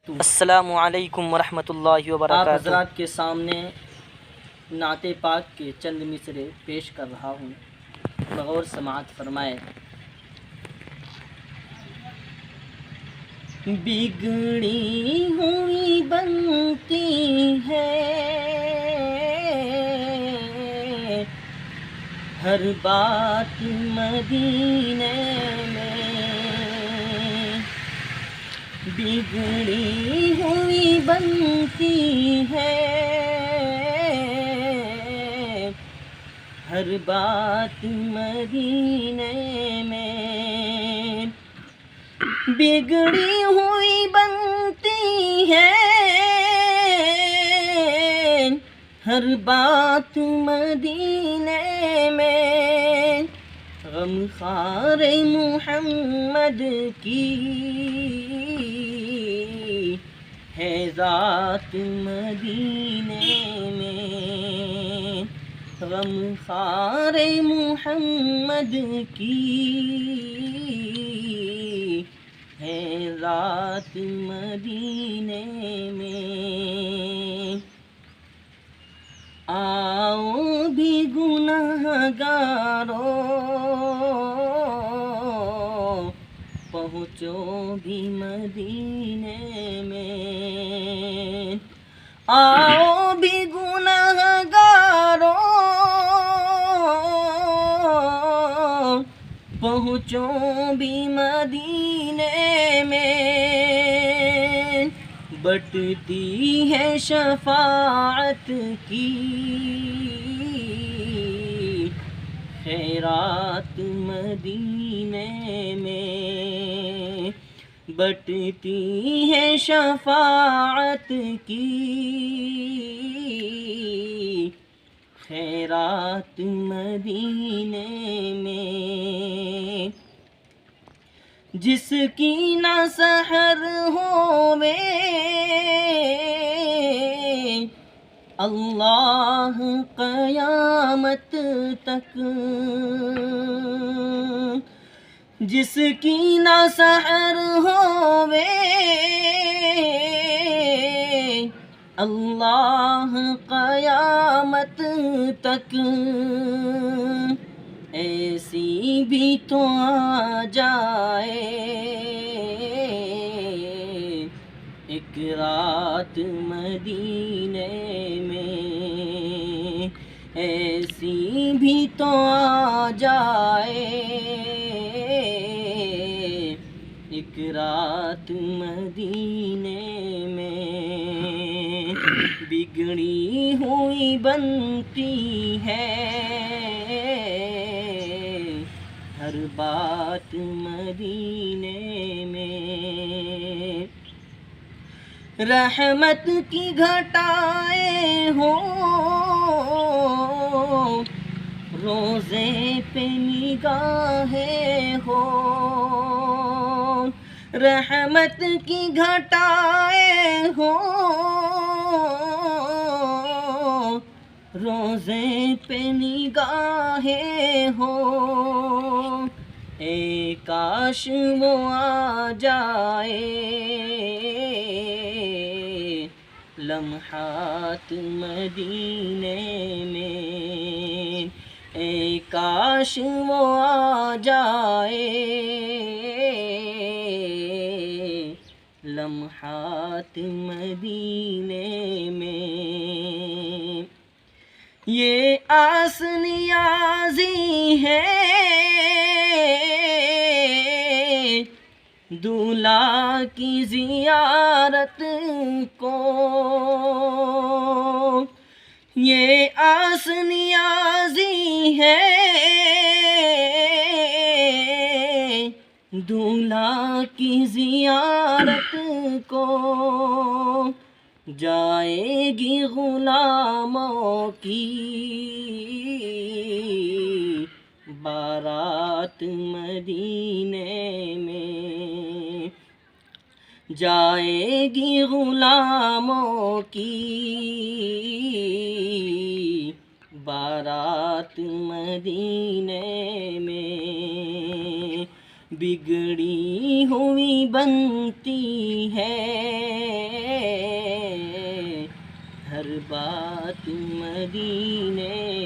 السلام علیکم ورحمۃ اللہ آپ وبرکاتہ۔ حضرات کے سامنے نعت پاک کے چند مصرے پیش کر رہا ہوں، بغور سماعت فرمائے۔ بگڑی ہوئی بنتی ہے ہر بات مدینے میں، بگڑی ہوئی بنتی ہے ہر بات مدینے میں، بگڑی ہوئی بنتی ہے ہر بات مدینے میں، غم خوار محمد کی ہے ذات مدینے میں، غم خوار محمد کی ہے ذات مدینے میں۔ آؤ بھی گنہگارو پہنچو بھی مدینے میں، آؤ بھی گنہگارو پہنچو بھی مدینے میں، بٹتی ہے شفاعت کی خیرات مدینے میں، بٹتی ہے شفاعت کی خیرات مدینے میں، جس کی نہ سحر ہووے اللہ قیامت تک، جس کی نہ سحر ہووے اللہ قیامت تک، ایسی بھی تو آ جائے ایک رات مدینے میں، ایسی بھی تو آ جائے ایک رات مدینے میں، بگڑی ہوئی بنتی ہے ہر بات مدینے میں، رحمت کی گھٹائیں ہوں روزے پہ نگاہیں ہوں، رحمت کی گھٹائیں ہوں روزے پہ نگاہیں ہوں، اے کاش وہ آ جائے لمحات مدینے میں، اے کاش وہ آ جائے لمحات مدینے میں، یہ آس نیازی ہے دولہا کی زیارت کو، یہ آس نیازی ہے دولہا کی زیارت کو، جائے گی غلاموں کی بارات مدینے میں، جائے گی غلاموں کی بارات مدینے میں، بگڑی ہوئی بنتی ہے ہر بات مدینے